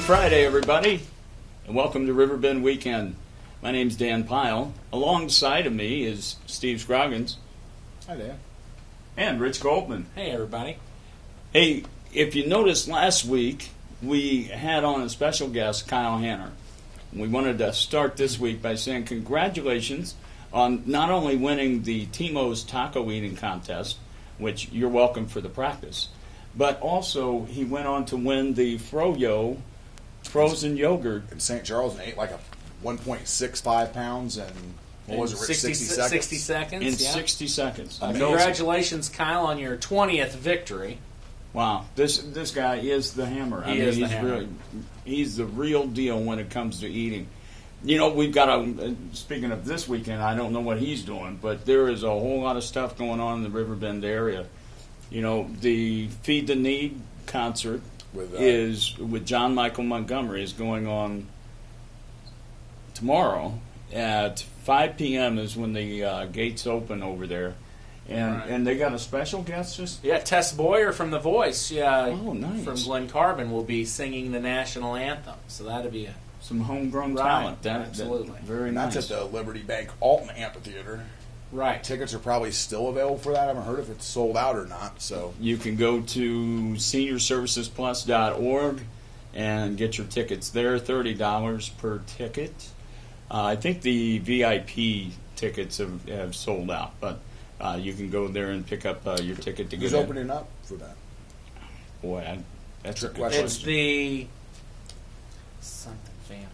Friday, everybody, and welcome to Riverbend Weekend. My name's Dan Pyle. Alongside of me is Steve Scroggins. Hi, Dan. And Rich Goldman. Hey, everybody. Hey, if you noticed last week, we had on a special guest, Kyle Hanner. We wanted to start this week by saying congratulations on not only winning the Timo's Taco Eating Contest, which you're welcome for the practice, but also he went on to win the Froyo frozen yogurt In St. Charles and ate like a 1.65 pounds and what was it, Rich? 60 seconds? 60 seconds. in yeah. 60 seconds. Congratulations, Kyle, on your 20th victory. Wow, this guy is the hammer. He's the he's hammer. He's the real deal when it comes to eating. You know, we've got speaking of this weekend, I don't know what he's doing, but there is a whole lot of stuff going on in the Riverbend area. You know, the Feed the Need concert with John Michael Montgomery is going on tomorrow at 5 p.m. is when the gates open over there. And they got a special guest. Tess Boyer from The Voice. Oh, nice. From Glen Carbon will be singing the national anthem. So that'll be some homegrown right, talent. Absolutely. Very nice. nice. That's at the Liberty Bank Alton Amphitheater. Right. Tickets are probably still available for that. I haven't heard if it's sold out or not. So you can go to seniorservicesplus.org and get your tickets there. $30 per ticket. I think the VIP tickets have sold out, but you can go there and pick up your ticket to get who's in. opening up for that? Boy, that's a good question. It's the something family.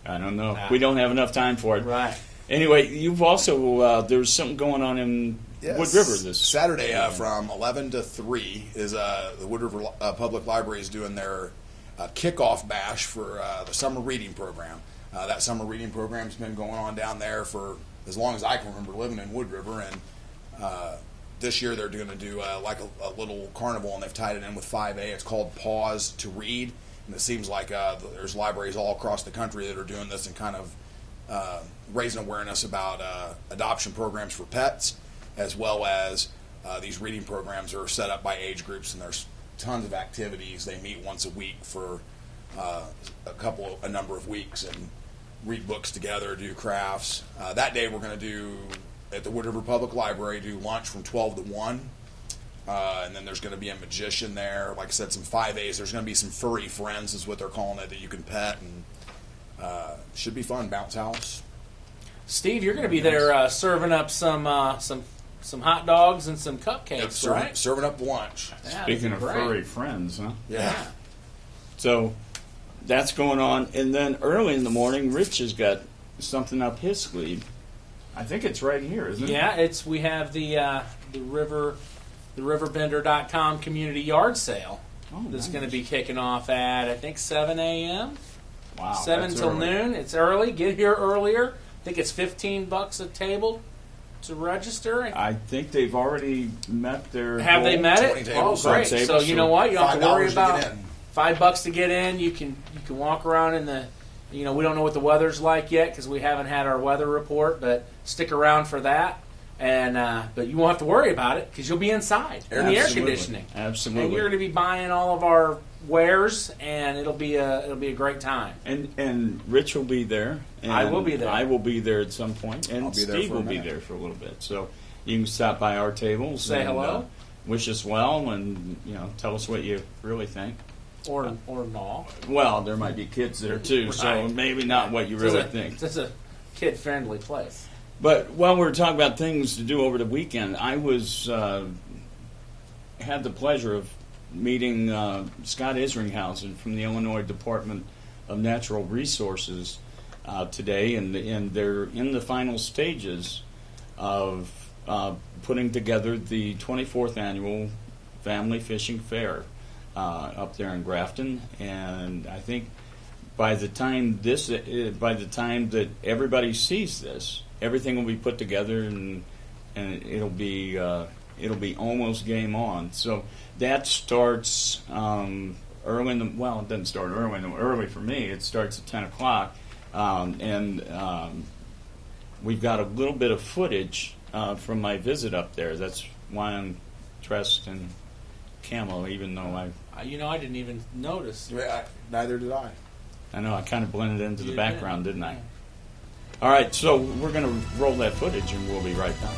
I don't know. We don't have enough time for it. Right. Anyway, you've also there's something going on in Wood River this Saturday from 11 to 3 is the Wood River Public Library is doing their kickoff bash for the summer reading program. That summer reading program's been going on down there for as long as I can remember living in Wood River, and this year they're going to do like a little carnival, and they've tied it in with 5A. It's called Pause to Read, and it seems like there's libraries all across the country that are doing this and kind of raising awareness about adoption programs for pets, as well as these reading programs are set up by age groups, and there's tons of activities. They meet once a week for a number of weeks and read books together, do crafts. That day we're going to do, at the Wood River Public Library, do lunch from 12 to 1. And then there's going to be a magician there. Like I said, some 5As. There's going to be some furry friends is what they're calling it that you can pet. And should be fun. Bounce house. Steve, you're going to be there serving up some hot dogs and some cupcakes, right? Serving up lunch. Yeah, Speaking of great. furry friends, huh? Yeah. So that's going on. And then early in the morning, Rich has got something up his sleeve. I think it's right here, isn't it? Yeah, we have the RiverBender.com community yard sale. That's going to be kicking off at, I think, 7 a.m. Wow. 7 till noon. It's early. Get here earlier. I think it's $15 a table to register. I think they've already met their Have goal. they met it? 20 tables. Oh, great. So you know what? You don't have to worry $5 about to get in. $5 to get in. You can walk around in the. We don't know what the weather's like yet because we haven't had our weather report, but stick around for that. And but you won't have to worry about it because you'll be inside in the air conditioning. Absolutely. And you're going to be buying all of our wares, and it'll be a great time. And Rich will be there. And I will be there. I will be there at some point, and I'll be there Steve for a will be minute. there for a little bit. So you can stop by our tables, Say and, hello, wish us well, and tell us what you really think. or no. Well, there might be kids there too, so Right. maybe not what you really think. It's a kid-friendly place. But while we're talking about things to do over the weekend, I had the pleasure of meeting Scott Isringhausen from the Illinois Department of Natural Resources today, and they're in the final stages of putting together the 24th annual Family Fishing Fair up there in Grafton, and I think by the time that everybody sees this, everything will be put together, and it'll be almost game on. So that starts early in the. Well, it doesn't start early for me. It starts at 10 o'clock, and we've got a little bit of footage from my visit up there. That's why I'm dressed in camo, even though I I didn't even notice. Neither did I. I know I kind of blended into the background, didn't I? All right, so we're going to roll that footage, and we'll be right back.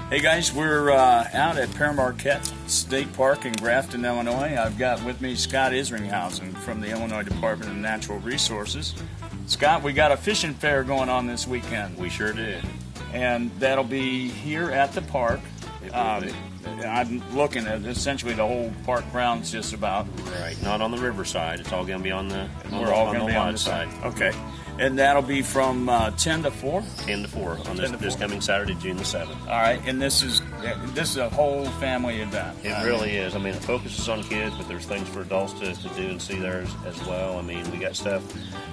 Hey guys, we're out at Pere Marquette State Park in Grafton, Illinois. I've got with me Scott Isringhausen from the Illinois Department of Natural Resources. Scott, we got a fishing fair going on this weekend. We sure did. And that'll be here at the park. I'm looking at essentially the whole park grounds just about. Right, not on the riverside. It's all going to be on the We're all going to be on the side. Okay. And that'll be from 10 to 4? 10 to 4 on this coming Saturday, June the 7th. All right, and this is a whole family event. It really is. I mean, it focuses on kids, but there's things for adults to do and see there as well. I mean, we got stuff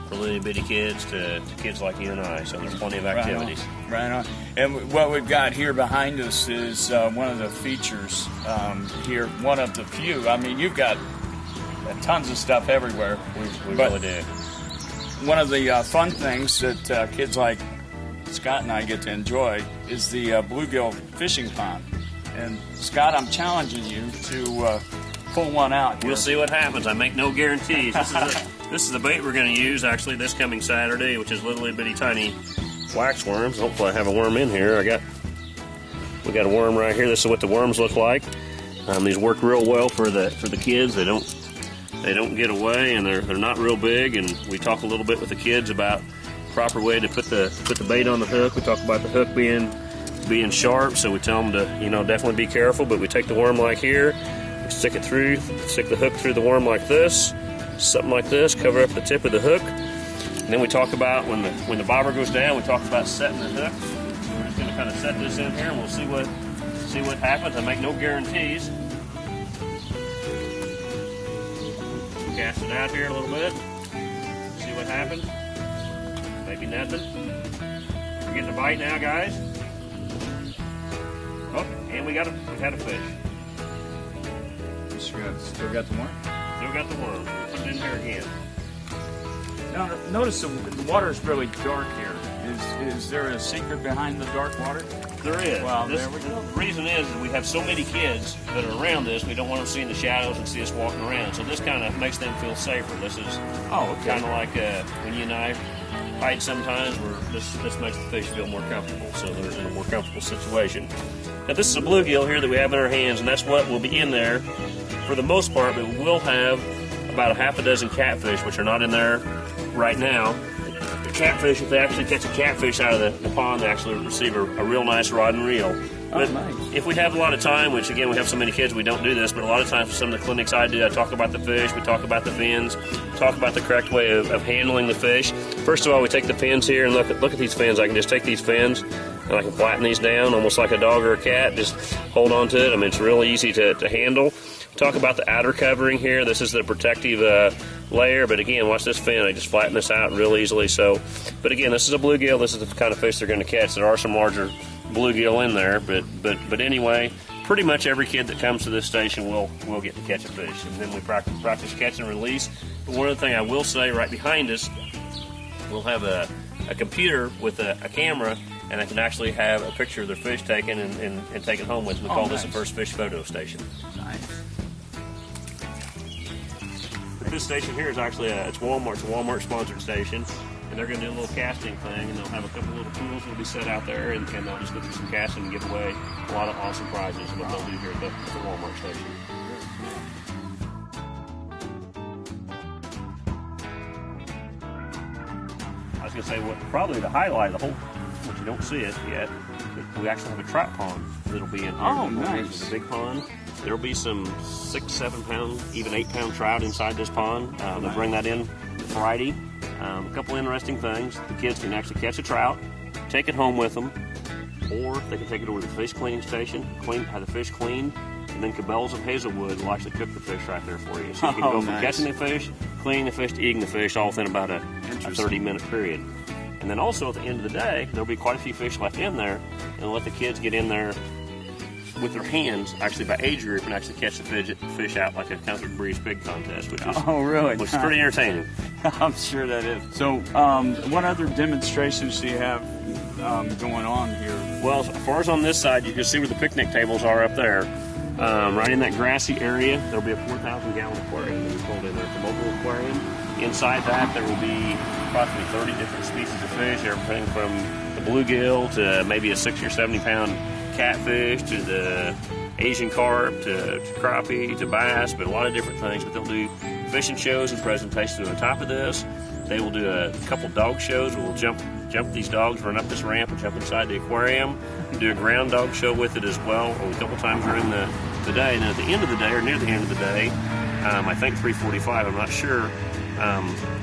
for little bitty kids to kids like you and I, so there's plenty of activities. Right on. And what we've got here behind us is one of the features here, one of the few. I mean, you've got tons of stuff everywhere. We really do. One of the fun things that kids like Scott and I get to enjoy is the bluegill fishing pond. And Scott, I'm challenging you to pull one out here. We'll see what happens. I make no guarantees. This is the bait we're going to use actually this coming Saturday, which is little bitty tiny wax worms. Hopefully I have a worm in here. We got a worm right here. This is what the worms look like. These work real well for the kids. They don't get away, and they're not real big. And we talk a little bit with the kids about proper way to put the bait on the hook. We talk about the hook being sharp, so we tell them to definitely be careful. But we take the worm like here, we stick the hook through the worm like this, something like this, cover up the tip of the hook. And then we talk about when the bobber goes down, we talk about setting the hook. We're just going to kind of set this in here, and we'll see what happens. I make no guarantees. Cast it out here a little bit. See what happens. Maybe nothing. We're getting a bite now, guys. Oh, and we had a fish. Still got the worm? Still got the worm. We'll put it in here again. Now, notice the water is really dark here. Is there a secret behind the dark water? There is. Well, there we go. The reason is we have so many kids that are around this, we don't want them seeing the shadows and see us walking around. So this kind of makes them feel safer. This is kind of like when you and I hide sometimes, where this makes the fish feel more comfortable. So they're in a more comfortable situation. Now this is a bluegill here that we have in our hands, and that's what will be in there for the most part, but we will have about a half a dozen catfish, which are not in there right now. Catfish, if they actually catch a catfish out of the pond, they actually receive a real nice rod and reel. But nice. If we have a lot of time, which again we have so many kids we don't do this, but a lot of times for some of the clinics I do, I talk about the fish, we talk about the fins, talk about the correct way of handling the fish. First of all, we take the fins here and look at these fins. I can just take these fins and I can flatten these down almost like a dog or a cat, just hold on to it. I mean, it's really easy to handle. Talk about the outer covering here. This is the protective layer, but again, watch this fin. I just flatten this out real easily. But again, this is a bluegill. This is the kind of fish they're going to catch. There are some larger bluegill in there, but anyway, pretty much every kid that comes to this station will get to catch a fish, and then we practice catch and release. But one other thing I will say, right behind us, we'll have a computer with a camera, and they can actually have a picture of their fish taken and take it home with them. We call this a first fish photo station. Nice. This station here is actually it's Walmart's a Walmart sponsored station, and they're going to do a little casting thing, and they'll have a couple little pools that'll be set out there, and they'll just go through some casting and give away a lot of awesome prizes. What they'll do here at the Walmart station. I was going to say probably the highlight of the whole, which you don't see it yet, we actually have a trout pond that'll be in here. Oh, nice! This is a big pond. There'll be some 6, 7 pound, even 8 pound trout inside this pond. They'll bring that in Friday. A couple interesting things. The kids can actually catch a trout, take it home with them, or they can take it over to the fish cleaning station, have the fish cleaned, and then Cabela's of Hazelwood will actually cook the fish right there for you. So you can go from catching the fish, cleaning the fish, to eating the fish, all within about a 30-minute period. And then also at the end of the day, there'll be quite a few fish left in there, and we'll let the kids get in there, with their hands, actually by age group, and actually catch the fish out like a country breeze pig contest, which is which is pretty entertaining. I'm sure that is. So, what other demonstrations do you have going on here? Well, as far as on this side, you can see where the picnic tables are up there. Right in that grassy area, there'll be a 4,000-gallon aquarium that we pulled in there. It's a mobile aquarium. Inside that, there will be approximately 30 different species of fish, everything from the bluegill to maybe a 60 or 70-pound catfish to the Asian carp to crappie to bass, but a lot of different things. But they'll do fishing shows and presentations on top of this. They will do a couple dog shows. We'll jump these dogs, run up this ramp, and jump inside the aquarium. Do a ground dog show with it as well, a couple times during the day. And then at the end of the day, or near the end of the day, I think 3:45, I'm not sure,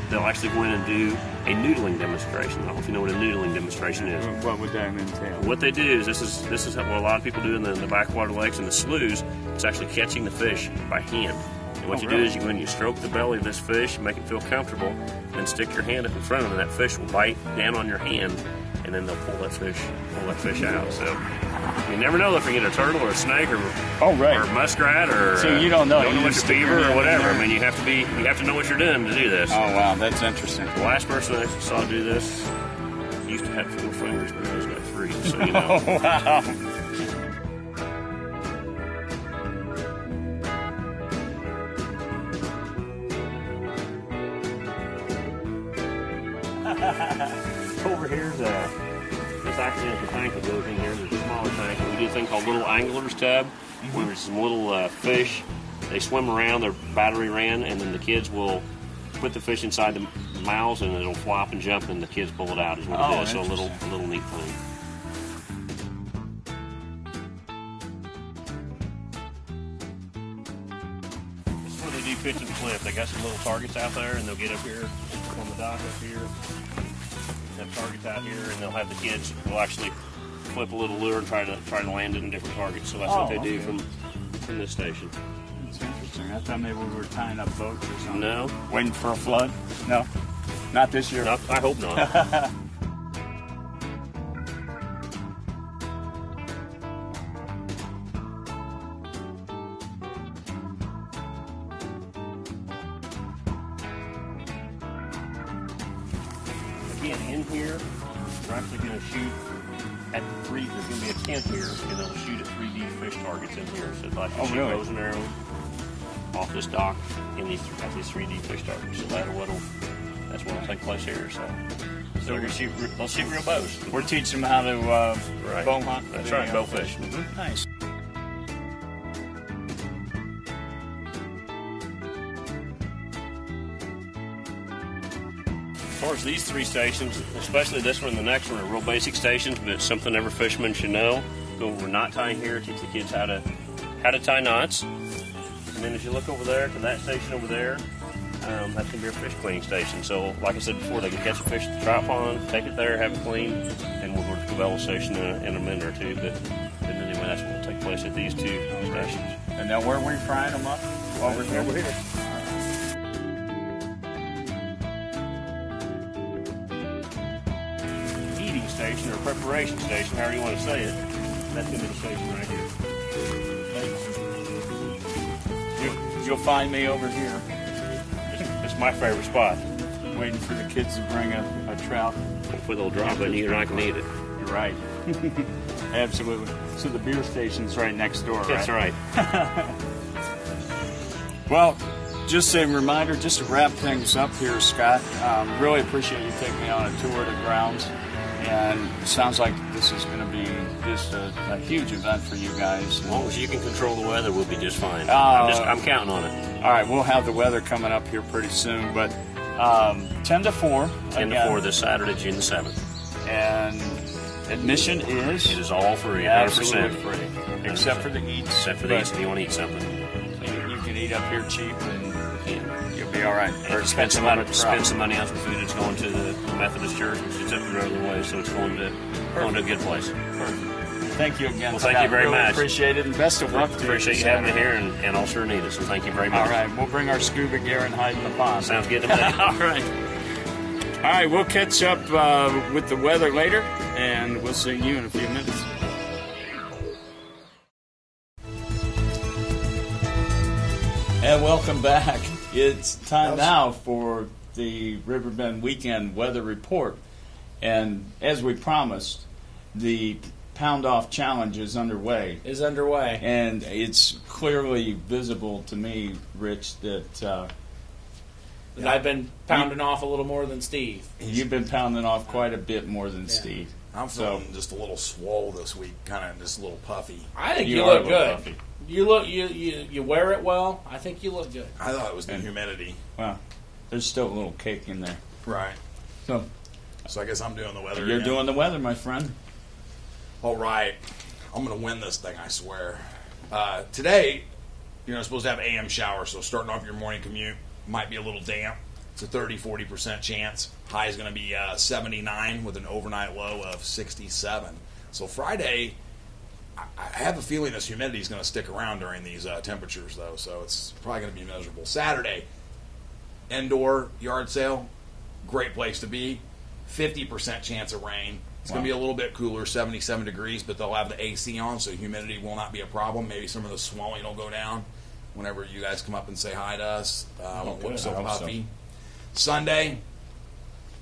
they'll actually go in and do a noodling demonstration. I don't know if you know what a noodling demonstration is. What would that entail? What they do is this is what a lot of people do in the backwater lakes and the sloughs. It's actually catching the fish by hand. And what you do is you go in and you stroke the belly of this fish, make it feel comfortable, then stick your hand up in front of it, and that fish will bite down on your hand, and then they'll pull that fish out. So you never know if you get a turtle or a snake or or a muskrat or so you don't know what's a beaver or whatever. I mean, you have to know what you're doing to do this. Oh wow, that's interesting. The last person I saw do this used to have 4 fingers, but he's got 3. So you know. Oh wow. Over here's this accidental tank that goes in here. There's a smaller tank. We do a thing called little angler's tub, where there's some little fish. They swim around, they're battery ran, and then the kids will put the fish inside the mouths, and it'll flop and jump, and the kids pull it out. Is what it is. So a little neat thing. This is where they do pitch and flip. They got some little targets out there, and they'll get up here on the dock up here. Have targets out here, and they'll have the kids will actually flip a little lure and try to land it in different targets. So that's what they do from this station. It's interesting. I thought maybe we were tying up boats or something. No. Waiting for a flood? No. Not this year. No, I hope not. Again, in here, we're actually going to shoot at there's going to be a tent here, and they'll shoot at 3D fish targets in here. So like shoot bows and arrows off this dock at these 3D fish targets. So that's what'll take place here. So they'll shoot real bows. We're teaching them how to bow hunt. That's right, bow fish. Mm-hmm. Nice. As far as these 3 stations, especially this one and the next one, are real basic stations, but it's something every fisherman should know. Go over knot tying here, teach the kids how to tie knots. And then as you look over there to that station over there, that's going to be our fish cleaning station. So, like I said before, they can catch a fish at the trout pond, take it there, have it cleaned, and we'll go to the Cabela station in a minute or two. But anyway, that's what will take place at these 2 stations. And now where are we frying them up? Over here. Station or preparation station, however you want to say it. That's going to be the station right here. You'll find me over here. It's my favorite spot. Waiting for the kids to bring a trout. Hopefully they'll drop it and you're not going to eat it. You're right. Absolutely. So the beer station's right next door, right? That's right. Well, just a reminder, just to wrap things up here, Scott, really appreciate you taking me on a tour of the grounds. And it sounds like this is going to be just a huge event for you guys. As long as you can control the weather, we'll be just fine. I'm counting on it. All right, we'll have the weather coming up here pretty soon. But 10 to 4. 10 to 4 this Saturday, June the 7th. And admission is? It is all free, 100%. Absolutely free. Except for the eats. Except for the eats if you want to eat something. You can eat up here cheap and you'll be all right. Or spend some money on some food. It's going to the Methodist Church, which is up the road a way, so it's going to a good place. Perfect. Thank you again. Well, thank you very much. Appreciate it, and best of luck to you. Appreciate you having me here, and I'll sure need it, so thank you very much. All right, we'll bring our scuba gear and hide in the pond. Sounds good to me. All right. All right, we'll catch up with the weather later, and we'll see you in a few minutes. And welcome back. It's time now for the Riverbend Weekend weather report. And as we promised, the Pound Off Challenge is underway. And it's clearly visible to me, Rich, that I've been pounding off a little more than Steve. You've been pounding off quite a bit more than Steve. I'm feeling just a little swole this week, kind of just a little puffy. I think you look good. Puffy. You wear it well. I think you look good. I thought it was the humidity. Well, there's still a little cake in there. Right. So I guess I'm doing the weather. You're again. doing the weather, my friend. All right. I'm going to win this thing, I swear. Today, you're supposed to have AM showers, so starting off your morning commute might be a little damp. It's a 30-40% chance. High is going to be 79 with an overnight low of 67. So Friday, I have a feeling this humidity is going to stick around during these temperatures, though, so it's probably going to be miserable. Saturday, indoor yard sale, great place to be. 50% chance of rain. It's going to be a little bit cooler, 77 degrees, but they'll have the AC on, so humidity will not be a problem. Maybe some of the swelling will go down whenever you guys come up and say hi to us. Won't look so puffy. Sunday,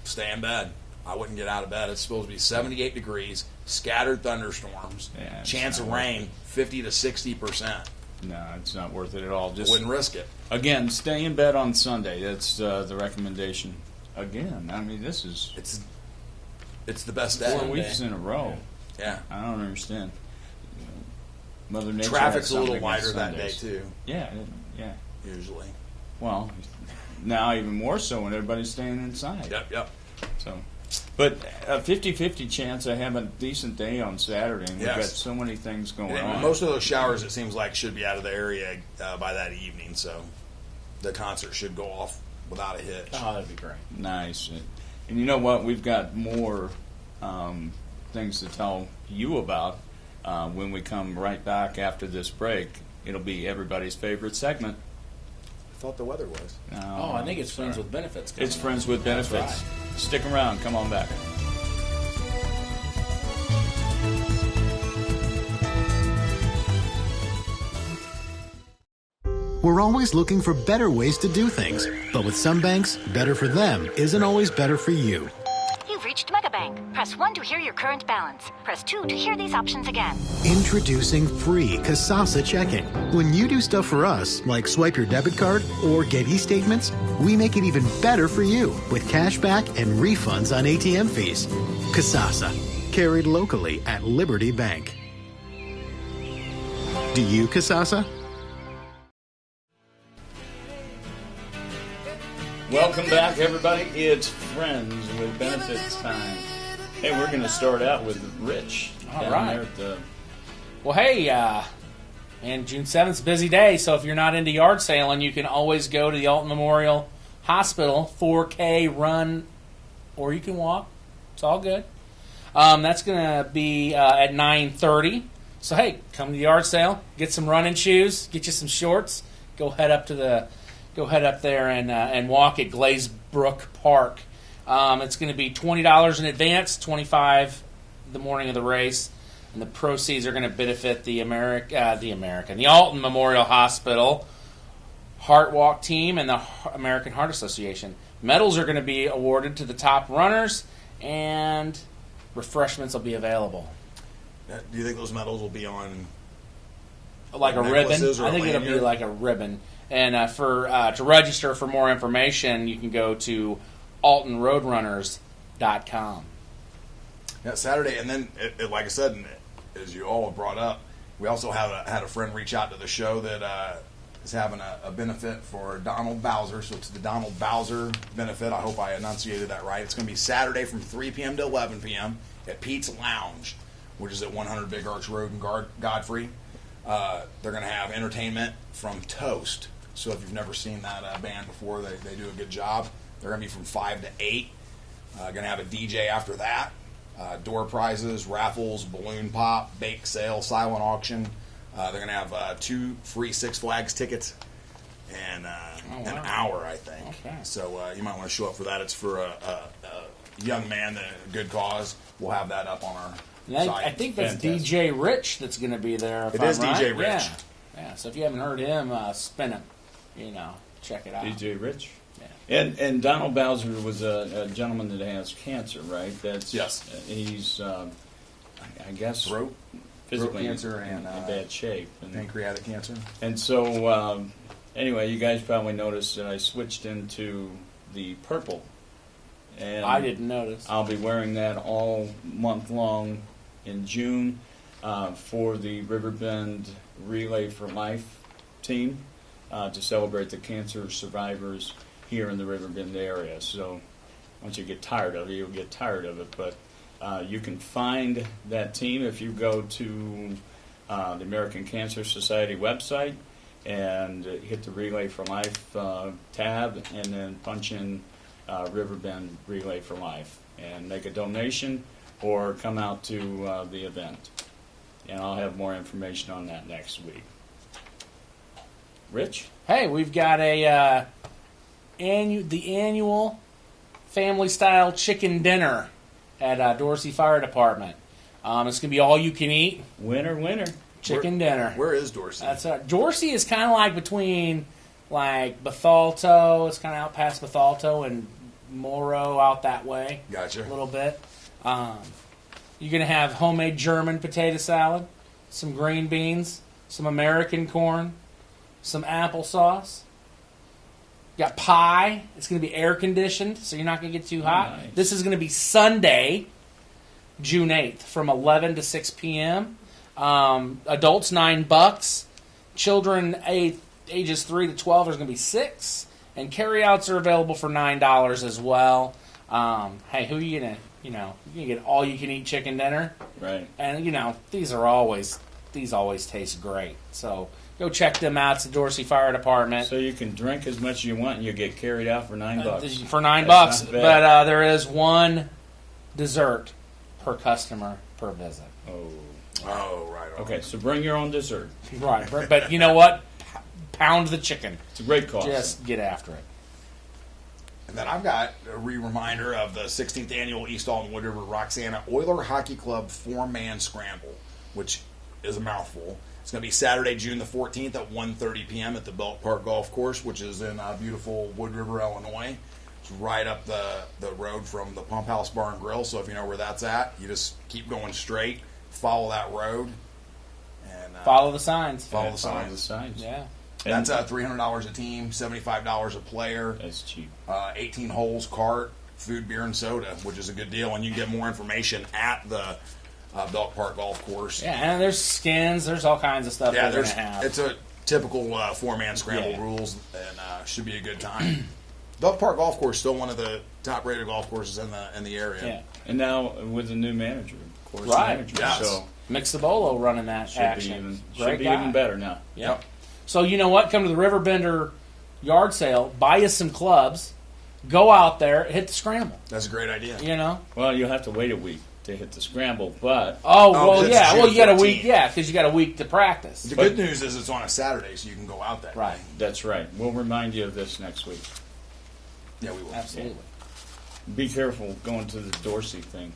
stay in bed. I wouldn't get out of bed. It's supposed to be 78 degrees, scattered thunderstorms, chance of rain, 50 to 60%. No, it's not worth it at all. Just wouldn't risk it. Again, stay in bed on Sunday. That's the recommendation. Again, I mean, this is... It's the best day. 4 weeks in a row. Yeah. I don't understand. Mother Nature Traffic's a little wider that day, too. Yeah. Usually. Well, now even more so when everybody's staying inside. Yep. So, but a 50-50 chance I have a decent day on Saturday, and we've got so many things going on. Most of those showers, it seems like, should be out of the area by that evening, so the concert should go off without a hitch. Oh, that'd be great. Nice. And you know what? We've got more things to tell you about when we come right back after this break. It'll be everybody's favorite segment. I thought the weather was. I think it's Friends with Benefits. It's Friends with Benefits. Right. Stick around. Come on back. We're always looking for better ways to do things. But with some banks, better for them isn't always better for you. You've reached MegaBank. Press 1 to hear your current balance. Press 2 to hear these options again. Introducing free Kasasa checking. When you do stuff for us, like swipe your debit card or get e-statements, we make it even better for you with cash back and refunds on ATM fees. Kasasa, carried locally at Liberty Bank. Do you Kasasa? Welcome back, everybody. It's Friends with Benefits time. Hey, we're going to start out with Rich. All right. Well, hey, and June 7th is a busy day, so if you're not into yard sailing, you can always go to the Alton Memorial Hospital, 4K run, or you can walk. It's all good. That's going to be at 9:30. So, hey, come to the yard sale, get some running shoes, get you some shorts, go head up there and walk at Glazebrook Park. It's going to be $20 in advance, $25 the morning of the race, and the proceeds are going to benefit the Alton Memorial Hospital Heart Walk Team and the American Heart Association. Medals are going to be awarded to the top runners, and refreshments will be available. Do you think those medals will be on like a ribbon? I think it'll be like a ribbon. And to register for more information, you can go to altonroadrunners.com. Yeah, Saturday, and then, like I said, and as you all have brought up, we also had a friend reach out to the show that is having a benefit for Donald Bowser. So it's the Donald Bowser benefit. I hope I enunciated that right. It's going to be Saturday from 3 p.m. to 11 p.m. at Pete's Lounge, which is at 100 Big Arch Road in Godfrey. They're going to have entertainment from Toast. So if you've never seen that band before, they do a good job. They're going to be from 5 to 8. Going to have a DJ after that. Door prizes, raffles, balloon pop, bake sale, silent auction. They're going to have 2 free Six Flags tickets and an hour, I think. Okay. So you might want to show up for that. It's for a young man, a good cause. We'll have that up on our site. I think that's DJ Rich that's going to be there. It is DJ Rich. Yeah. So if you haven't heard him, spin him. check it out. DJ Rich. Yeah. And Donald Bowser was a gentleman that has cancer, right? Yes. He's, I guess, physically cancer in and bad shape. And pancreatic cancer. And so, anyway, you guys probably noticed that I switched into the purple. And I didn't notice. I'll be wearing that all month long in June for the Riverbend Relay for Life team to celebrate the cancer survivors here in the Riverbend area. So once you get tired of it, you'll get tired of it. But you can find that team if you go to the American Cancer Society website and hit the Relay for Life tab and then punch in Riverbend Relay for Life and make a donation or come out to the event. And I'll have more information on that next week. Rich? Hey, we've got the annual family-style chicken dinner at Dorsey Fire Department. It's going to be all you can eat. Winner. Chicken dinner. Where is Dorsey? Dorsey is kind of like between Bethalto. It's kind of out past Bethalto and Morrow, out that way. Gotcha. A little bit. You're going to have homemade German potato salad, some green beans, some American corn, some applesauce. You got pie. It's going to be air conditioned, so you're not going to get too hot. Nice. This is going to be Sunday, June 8th, from 11 to 6 p.m. Adults $9. Children ages 3 to 12 is going to be $6, and carryouts are available for $9 as well. Hey, who are you gonna? You're gonna get all you can eat chicken dinner, Right. and these always taste great. So go check them out. It's the Dorsey Fire Department. So you can drink as much as you want and you get carried out for $9. For $9, That's not bad. but there is one dessert per customer per visit. Oh, right. Okay, so bring your own dessert. Right, but you know what? Pound the chicken. It's a great cost. Just get after it. And then I've got a reminder of the 16th annual East Alton Wood River Roxana Oiler Hockey Club 4-man scramble, which is a mouthful. It's going to be Saturday, June the 14th at 1:30 p.m. at the Belt Park Golf Course, which is in beautiful Wood River, Illinois. It's right up the road from the Pump House Bar and Grill, so if you know where that's at, you just keep going straight, follow that road, and Follow the signs. follow the Follow the signs. signs. Yeah. That's $300 a team, $75 a player, That's cheap. 18 holes, cart, food, beer, and soda, which is a good deal. And you can get more information at the Belt Park Golf Course. Yeah, and there's skins. There's all kinds of stuff Yeah, they're going to have. it's a typical 4-man scramble Yeah. rules, and should be a good time. Belt Park Golf Course still one of the top-rated golf courses in the area. Yeah. And now with the new manager, course Right. manager, Yes. so Mixabolo running that should action. be Great guy. even better now. Yep. So you know what? Come to the Riverbender yard sale, buy you some clubs, go out there, hit the scramble. That's a great idea. You know? Well, you'll have to wait a week to hit the scramble, but Oh, Oh, well, it's yeah. June Well, you got a 14th. week, yeah, because you got a week to practice. The good news is it's on a Saturday, so you can go out that Right. day. that's right. We'll remind you of this next week. Yeah, we will. Absolutely. Be careful going to the Dorsey thing.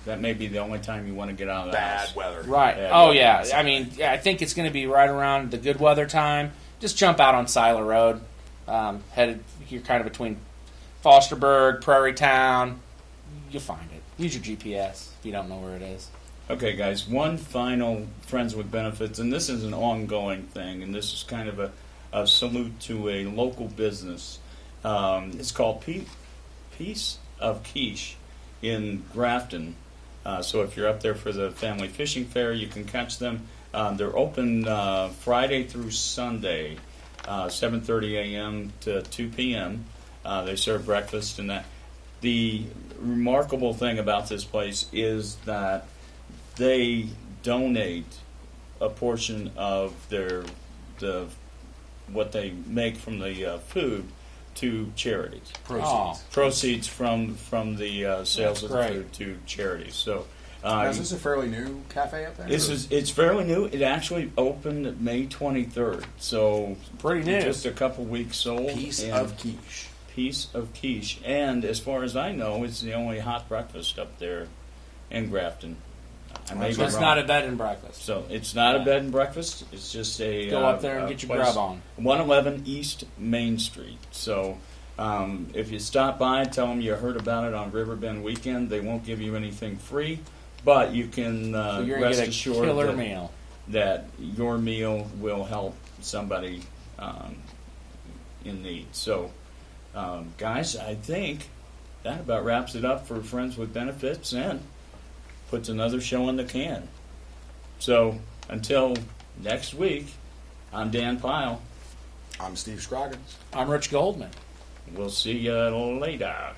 That may be the only time you want to get out of the Bad house. weather. Right. Yeah, Oh, yeah. yeah. I mean, I think it's going to be right around the good weather time. Just jump out on Siler Road. Headed, you're kind of between Fosterburg, Prairie Town. You'll find it. Use your GPS if you don't know where it is. Okay, guys, one final Friends with Benefits, and this is an ongoing thing, and this is kind of a salute to a local business. It's called Piece of Quiche in Grafton. So if you're up there for the family fishing fair, you can catch them. They're open Friday through Sunday, 7:30 a.m. to 2 p.m. They serve breakfast and that. The remarkable thing about this place is that they donate a portion of what they make from the food to charities. Proceeds from the sales That's of the great. food to charities. So Now, is this a fairly new cafe up there? it's fairly new. It actually opened May 23rd, so Pretty new. just a couple weeks old. Piece and of quiche. Piece of quiche, and as far as I know, it's the only hot breakfast up there in Grafton. I may So be it's wrong. not a bed and breakfast. So it's not a bed and breakfast. It's just a Go up there and a get your place- grub on. 111 East Main Street. So if you stop by, tell them you heard about it on Riverbend Weekend. They won't give you anything free, but you can So you're gonna rest get a assured killer meal. that your meal will help somebody in need. So, guys, I think that about wraps it up for Friends with Benefits and puts another show in the can. So, until next week, I'm Dan Pyle. I'm Steve Scroggins. I'm Rich Goldman. We'll see you later.